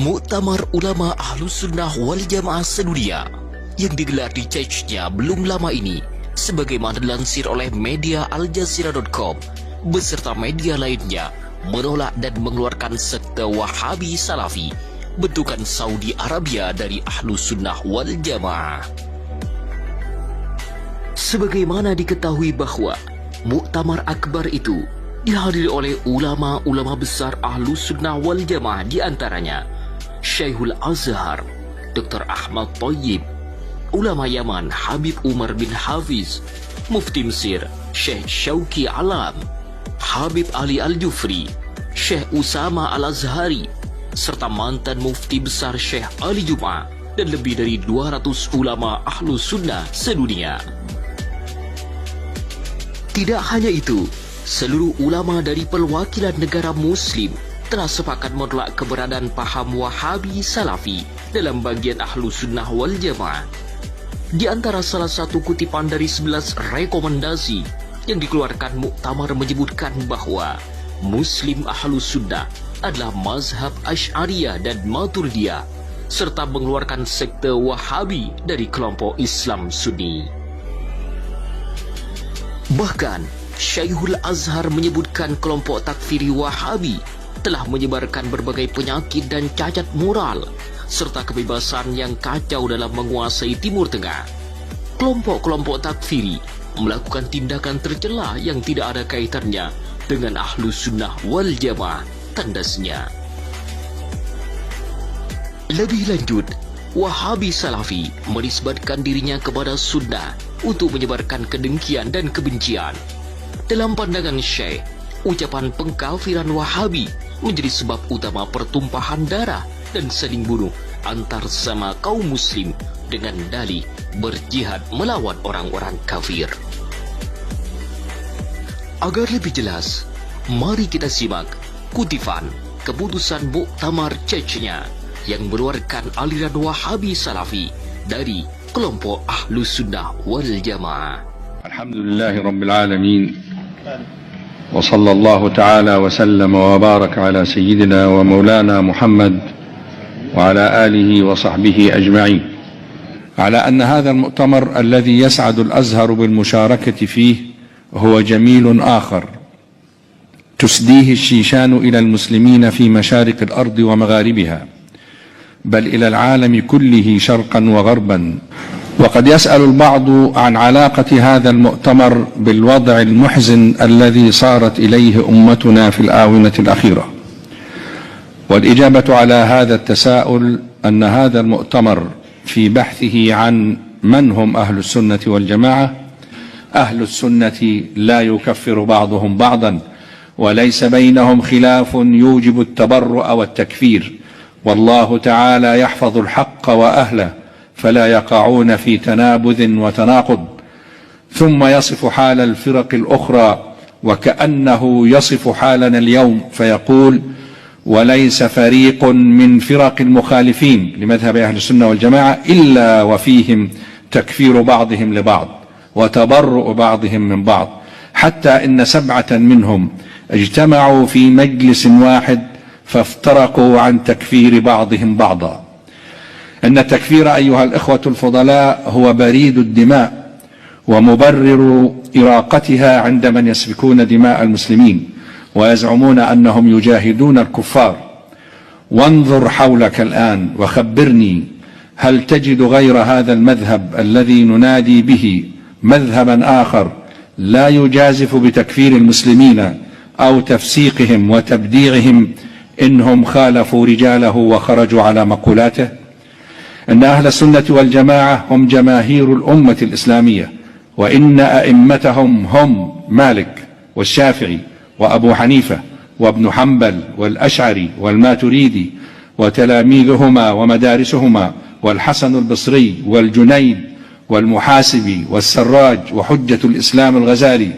Muktamar Ulama Ahlus Sunnah wal Jamaah sedunia yang digelar di Chechnya belum lama ini, sebagaimana dilansir oleh media Al-Jazeera.com beserta media lainnya, menolak dan mengeluarkan sekte Wahabi Salafi bentukan Saudi Arabia dari Ahlus Sunnah wal Jamaah. Sebagaimana diketahui bahwa Muktamar Akbar itu dihadiri oleh ulama-ulama besar Ahlus Sunnah wal Jamaah, di antaranya Syekhul Azhar Dr. Ahmad Thayyib, ulama Yaman Habib Umar bin Hafiz, Mufti Mesir Syekh Syauqi Alam, Habib Ali Al-Jufri, Syekh Usama Al-Azhari, serta mantan Mufti Besar Syekh Ali Jum'ah, dan lebih dari 200 ulama Ahlus Sunnah sedunia. Tidak hanya itu, seluruh ulama dari perwakilan negara Muslim telah sepakat menolak keberadaan paham Wahabi Salafi dalam bagian Ahlus Sunnah wal Jamaah. Di antara salah satu kutipan dari 11 rekomendasi yang dikeluarkan Muktamar menyebutkan bahwa Muslim Ahlus Sunnah adalah mazhab Asy'ariyah dan Maturidiyah, serta mengeluarkan sekte Wahabi dari kelompok Islam Sunni. Bahkan Syekhul Azhar menyebutkan kelompok takfiri Wahabi telah menyebarkan berbagai penyakit dan cacat moral serta kebebasan yang kacau dalam menguasai Timur Tengah. Kelompok-kelompok takfiri melakukan tindakan tercela yang tidak ada kaitannya dengan Ahlus Sunnah wal Jamaah, tandasnya. Lebih lanjut, Wahabi Salafi menisbatkan dirinya kepada Sunnah untuk menyebarkan kedengkian dan kebencian. Dalam pandangan Syekh, ucapan pengkafiran Wahabi menjadi sebab utama pertumpahan darah dan saling bunuh antar sama kaum muslim dengan dalih berjihad melawan orang-orang kafir. Agar lebih jelas, mari kita simak kutipan keputusan Muktamar Chechnya yang mengeluarkan aliran Wahabi Salafi dari kelompok Ahlus Sunnah wal Jamaah. Alhamdulillahi Rabbil Alamin. وصلى الله تعالى وسلم وبارك على سيدنا ومولانا محمد وعلى آله وصحبه أجمعين، على أن هذا المؤتمر الذي يسعد الأزهر بالمشاركة فيه هو جميل آخر تسديه الشيشان إلى المسلمين في مشارق الأرض ومغاربها، بل إلى العالم كله شرقا وغربا. وقد يسأل البعض عن علاقة هذا المؤتمر بالوضع المحزن الذي صارت إليه أمتنا في الآونة الأخيرة، والإجابة على هذا التساؤل أن هذا المؤتمر في بحثه عن من هم أهل السنة والجماعة، أهل السنة لا يكفر بعضهم بعضا، وليس بينهم خلاف يوجب التبرؤ والتكفير، والله تعالى يحفظ الحق وأهله فلا يقعون في تنابذ وتناقض. ثم يصف حال الفرق الأخرى وكأنه يصف حالنا اليوم فيقول: وليس فريق من فرق المخالفين لمذهب أهل السنة والجماعة إلا وفيهم تكفير بعضهم لبعض وتبرؤ بعضهم من بعض، حتى إن 7 منهم اجتمعوا في مجلس واحد فافترقوا عن تكفير بعضهم بعضا. أن التكفير أيها الإخوة الفضلاء هو بريد الدماء ومبرر إراقتها عند من يسفكون دماء المسلمين ويزعمون أنهم يجاهدون الكفار. وانظر حولك الآن وخبرني، هل تجد غير هذا المذهب الذي ننادي به مذهبا آخر لا يجازف بتكفير المسلمين أو تفسيقهم وتبديعهم إنهم خالفوا رجاله وخرجوا على مقولاته؟ إن أهل السنة والجماعة هم جماهير الأمة الإسلامية، وإن أئمتهم هم مالك والشافعي وأبو حنيفة وابن حنبل والأشعري والماتريدي وتلاميذهما ومدارسهما والحسن البصري والجنيد والمحاسبي والسراج وحجة الإسلام الغزالي،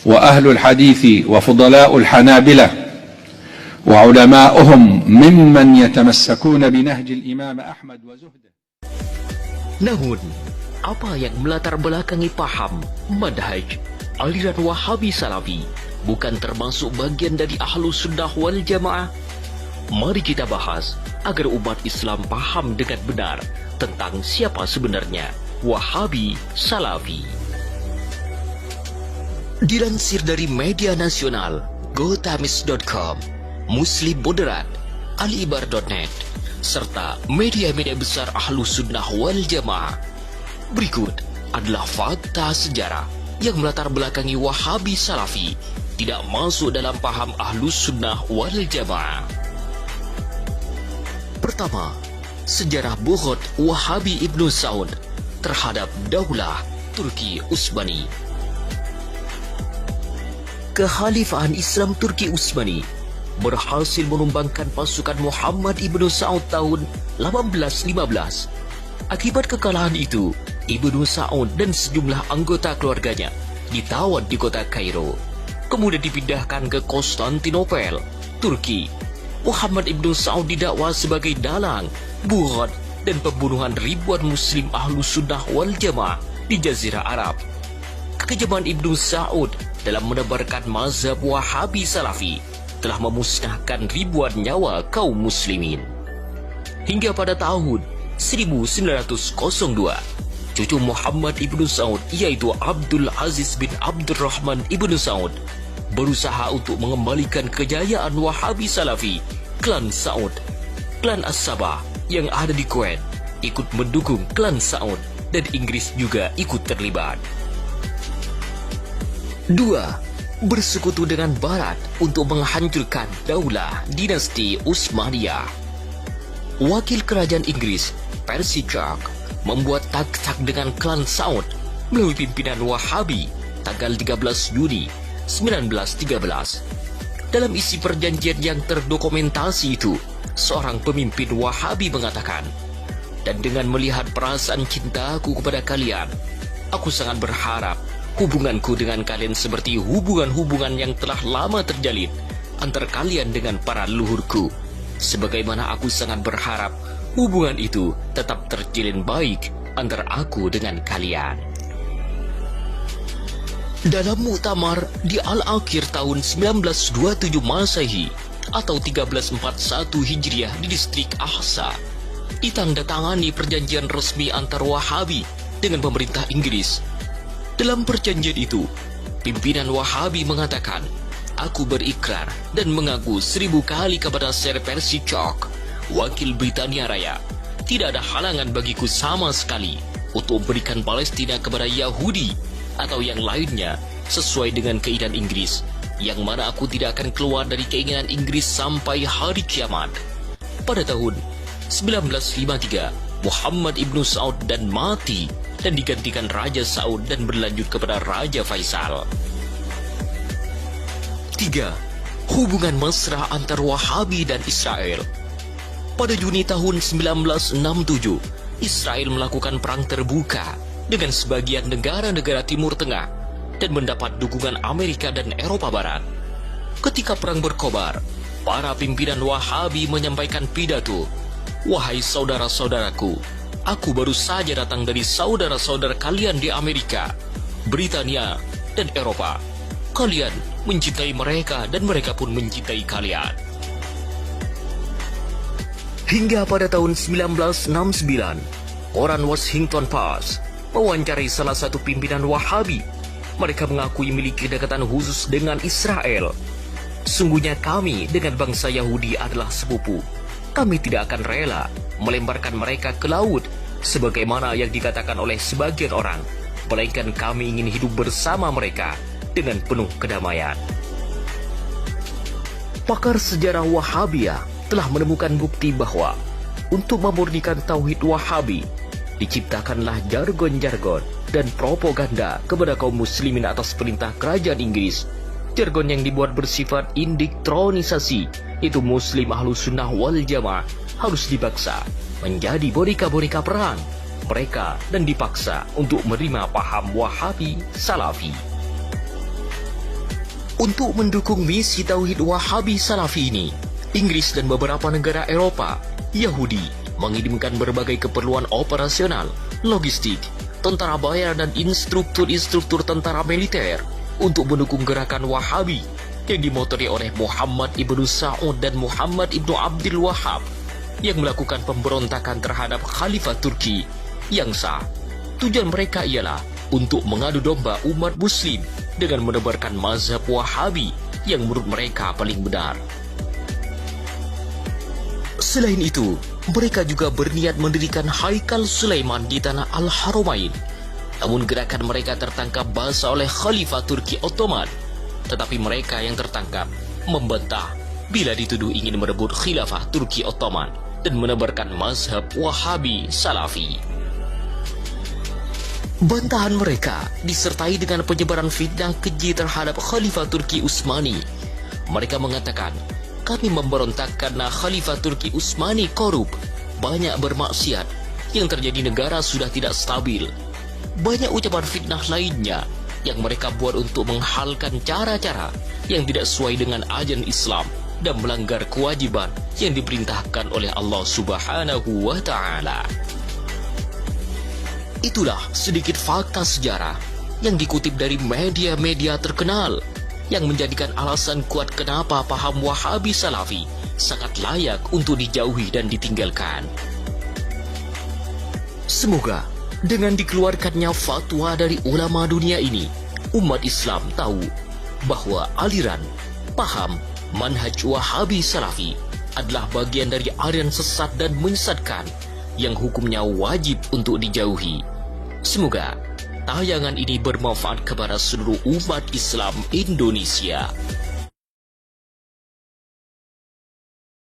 وأهل الحديث وفضلاء الحنابلة وعلماؤهم ممن يتمسكون بنهج الإمام أحمد وزهده. Namun, apa yang melatar belakangi paham, manhaj, aliran Wahabi Salafi bukan termasuk bagian dari Ahlus Sunnah wal Jamaah? mari kita bahas agar umat Islam paham dengan benar tentang siapa sebenarnya Wahabi Salafi. Dilansir dari media nasional gotamis.com, Muslim Moderat, Alibar.net, serta media-media besar Ahlus Sunnah wal Jamaah, berikut adalah fakta sejarah yang melatar belakangi Wahabi Salafi tidak masuk dalam paham Ahlus Sunnah wal Jamaah. Pertama, sejarah bughd Wahabi Ibnu Saud terhadap Daulah Turki Utsmani. Kekhalifahan Islam Turki Utsmani berhasil menumbangkan pasukan Muhammad Ibnu Saud tahun 1815. Akibat kekalahan itu, Ibnu Saud dan sejumlah anggota keluarganya ditawan di kota Kairo, kemudian dipindahkan ke Konstantinopel, Turki. Muhammad Ibnu Saud didakwa sebagai dalang, bughd, dan pembunuhan ribuan muslim Ahlus Sunnah wal Jamaah di Jazirah Arab. Kekejaman Ibnu Saud dalam menebarkan mazhab Wahabi Salafi telah memusnahkan ribuan nyawa kaum muslimin. Hingga pada tahun 1902, cucu Muhammad Ibnu Saud, yaitu Abdul Aziz bin Abdurrahman Ibnu Saud, berusaha untuk mengembalikan kejayaan Wahabi Salafi. Klan Saud, klan As-Sabah yang ada di Kuwait, ikut mendukung klan Saud, dan Inggris juga ikut terlibat. 2. Bersekutu dengan Barat untuk menghancurkan daulah dinasti Utsmaniyah. Wakil kerajaan Inggris, Percy Clark, membuat taksah dengan klan Saud melalui pimpinan Wahabi tanggal 13 Juni 1913. Dalam isi perjanjian yang terdokumentasi itu, seorang pemimpin Wahabi mengatakan, "Dan dengan melihat perasaan cintaku kepada kalian, aku sangat berharap hubunganku dengan kalian seperti hubungan-hubungan yang telah lama terjalin antara kalian dengan para leluhurku, sebagaimana aku sangat berharap hubungan itu tetap terjalin baik antara aku dengan kalian." Dalam muktamar di Al-Akhir tahun 1927 Masehi atau 1341 Hijriah di distrik Ahsa, ditandatangani perjanjian resmi antar Wahabi dengan pemerintah Inggris. Dalam perjanjian itu, pimpinan Wahabi mengatakan, "Aku berikrar dan mengaku 1000 kali kepada Sir Percy Clark, wakil Britania Raya, tidak ada halangan bagiku sama sekali untuk berikan Palestina kepada Yahudi atau yang lainnya sesuai dengan keinginan Inggris, yang mana aku tidak akan keluar dari keinginan Inggris sampai hari kiamat." Pada tahun 1953, Muhammad Ibnu Saud dan mati dan digantikan Raja Saud dan berlanjut kepada Raja Faisal. 3. Hubungan mesra antar Wahabi dan Israel. Pada Juni tahun 1967, Israel melakukan perang terbuka dengan sebagian negara-negara Timur Tengah dan mendapat dukungan Amerika dan Eropa Barat. Ketika perang berkobar, para pimpinan Wahabi menyampaikan pidato, "Wahai saudara-saudaraku, aku baru saja datang dari saudara-saudara kalian di Amerika, Britania, dan Eropa. Kalian mencintai mereka dan mereka pun mencintai kalian." Hingga pada tahun 1969, koran Washington Post mewawancarai salah satu pimpinan Wahabi. Mereka mengakui memiliki kedekatan khusus dengan Israel. "Sungguhnya kami dengan bangsa Yahudi adalah sepupu. Kami tidak akan rela melemparkan mereka ke laut sebagaimana yang dikatakan oleh sebagian orang, melainkan kami ingin hidup bersama mereka dengan penuh kedamaian." Pakar sejarah Wahabiyah telah menemukan bukti bahwa untuk memurnikan tauhid Wahabi, diciptakanlah jargon-jargon dan propaganda kepada kaum muslimin atas perintah kerajaan Inggris. Jargon yang dibuat bersifat indoktrinisasi, itu muslim Ahlus Sunnah wal Jamaah harus dipaksa menjadi boneka-boneka perang mereka dan dipaksa untuk menerima paham Wahabi Salafi. Untuk mendukung misi tauhid Wahabi Salafi ini, Inggris dan beberapa negara Eropa, Yahudi mengirimkan berbagai keperluan operasional, logistik, tentara bayaran dan instruktur-instruktur tentara militer untuk mendukung gerakan Wahabi yang dimotori oleh Muhammad ibnu Sa'ud dan Muhammad ibnu Abdul Wahhab yang melakukan pemberontakan terhadap Khalifah Turki yang sah. Tujuan mereka ialah untuk mengadu domba umat muslim dengan menebarkan mazhab Wahabi yang menurut mereka paling benar. Selain itu, mereka juga berniat mendirikan Haikal Sulaiman di tanah Al-Haramain. Namun gerakan mereka tertangkap basah oleh Khalifah Turki Ottoman. Tetapi mereka yang tertangkap membantah bila dituduh ingin merebut khilafah Turki Ottoman dan menebarkan mazhab Wahabi Salafi. Bantahan mereka disertai dengan penyebaran fitnah keji terhadap Khalifah Turki Utsmani. Mereka mengatakan, kami memberontak karena Khalifah Turki Utsmani korup, banyak bermaksiat, yang terjadi negara sudah tidak stabil. Banyak ucapan fitnah lainnya yang mereka buat untuk menghalkan cara-cara yang tidak sesuai dengan ajaran Islam dan melanggar kewajiban yang diperintahkan oleh Allah Subhanahu wa Ta'ala. Itulah sedikit fakta sejarah yang dikutip dari media-media terkenal yang menjadikan alasan kuat kenapa paham Wahabi Salafi sangat layak untuk dijauhi dan ditinggalkan. Semoga dengan dikeluarkannya fatwa dari ulama dunia ini, umat Islam tahu bahwa aliran, paham, manhaj Wahabi Salafi adalah bagian dari aliran sesat dan menyesatkan yang hukumnya wajib untuk dijauhi. Semoga tayangan ini bermanfaat kepada seluruh umat Islam Indonesia.